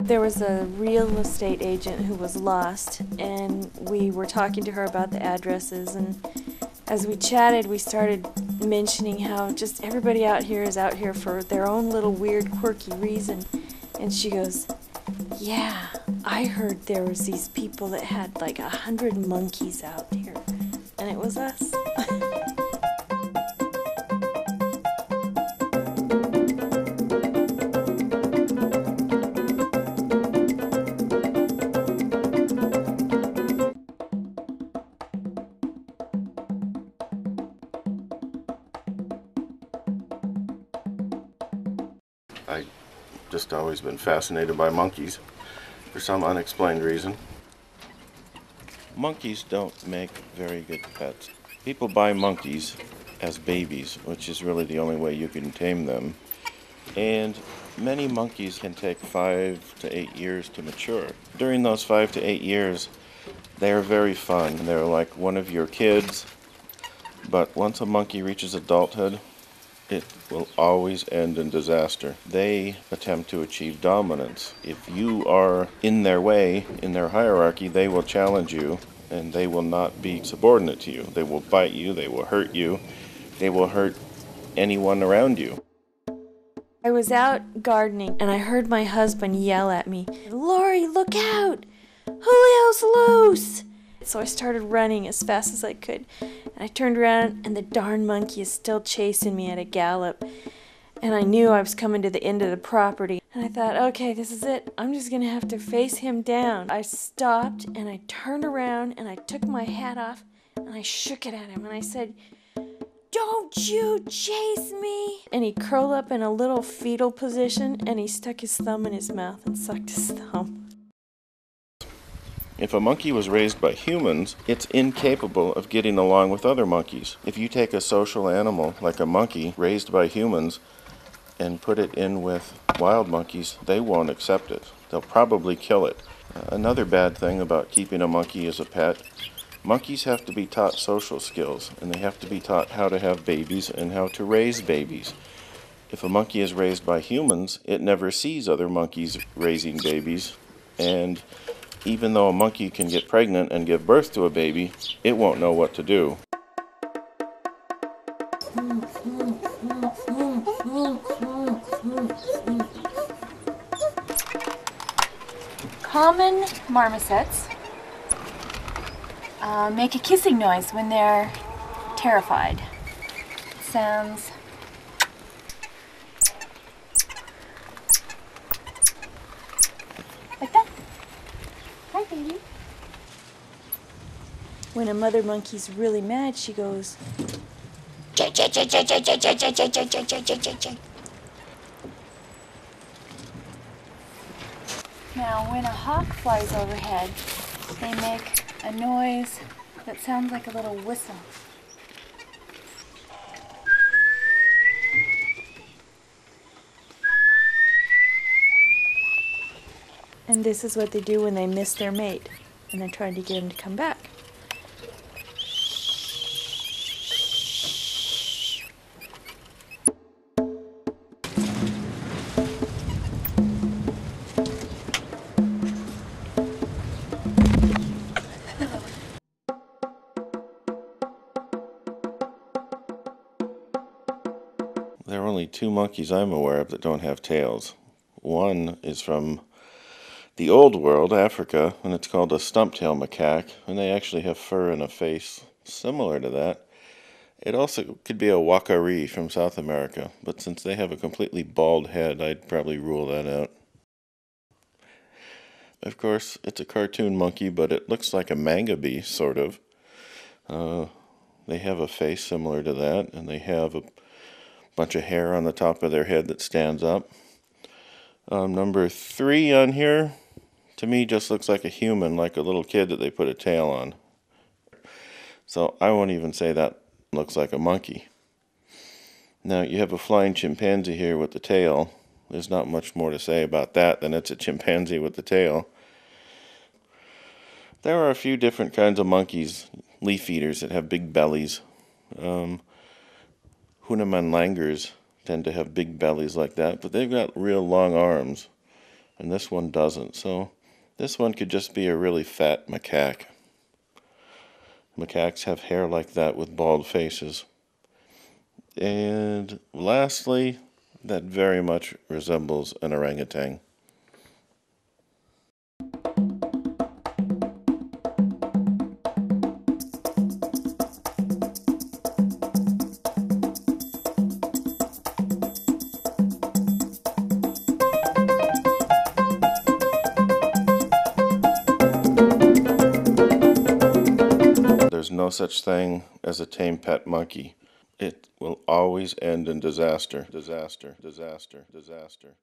There was a real estate agent who was lost, and we were talking to her about the addresses, and as we chatted, we started mentioning how just everybody out here is out here for their own little weird, quirky reason. And she goes, yeah, I heard there was these people that had like 100 monkeys out here, and it was us. I just always been fascinated by monkeys for some unexplained reason. Monkeys don't make very good pets. People buy monkeys as babies, which is really the only way you can tame them. And many monkeys can take 5 to 8 years to mature. During those 5 to 8 years, they're very fun. They're like one of your kids. But once a monkey reaches adulthood, it will always end in disaster. They attempt to achieve dominance. If you are in their way, in their hierarchy, they will challenge you, and they will not be subordinate to you. They will bite you, they will hurt you, they will hurt anyone around you. I was out gardening, and I heard my husband yell at me, "Lori, look out! Julio's loose!" So I started running as fast as I could, and I turned around, and the darn monkey is still chasing me at a gallop. And I knew I was coming to the end of the property, and I thought, okay, this is it. I'm just gonna have to face him down. I stopped, and I turned around, and I took my hat off, and I shook it at him, and I said, "Don't you chase me!" And he curled up in a little fetal position, and he stuck his thumb in his mouth and sucked his thumb. If a monkey was raised by humans, it's incapable of getting along with other monkeys. If you take a social animal like a monkey raised by humans and put it in with wild monkeys, they won't accept it. They'll probably kill it. Another bad thing about keeping a monkey as a pet, monkeys have to be taught social skills, and they have to be taught how to have babies and how to raise babies. If a monkey is raised by humans, it never sees other monkeys raising babies, and even though a monkey can get pregnant and give birth to a baby, it won't know what to do. Common marmosets make a kissing noise when they're terrified. It sounds like that. Hi, baby. When a mother monkey's really mad, she goes, Now, when a hawk flies overhead, they make a noise that sounds like a little whistle. and this is what they do when they miss their mate, and they're trying to get him to come back. There are only 2 monkeys I'm aware of that don't have tails. One is from the old world, Africa, and it's called a stump-tail macaque, and they actually have fur and a face similar to that. It also could be a wacari from South America, but since they have a completely bald head, I'd probably rule that out. Of course, it's a cartoon monkey, but it looks like a mangabey, sort of. They have a face similar to that, and they have a bunch of hair on the top of their head that stands up. Number 3 on here, to me, just looks like a human, like a little kid that they put a tail on. So I won't even say that looks like a monkey. Now, you have a flying chimpanzee here with the tail. There's not much more to say about that than it's a chimpanzee with the tail. There are a few different kinds of monkeys, leaf eaters, that have big bellies. Hunaman langurs tend to have big bellies like that, but they've got real long arms. and this one doesn't. So this one could just be a really fat macaque. Macaques have hair like that with bald faces. And lastly, that very much resembles an orangutan. There's no such thing as a tame pet monkey. It will always end in disaster. Disaster, disaster, disaster.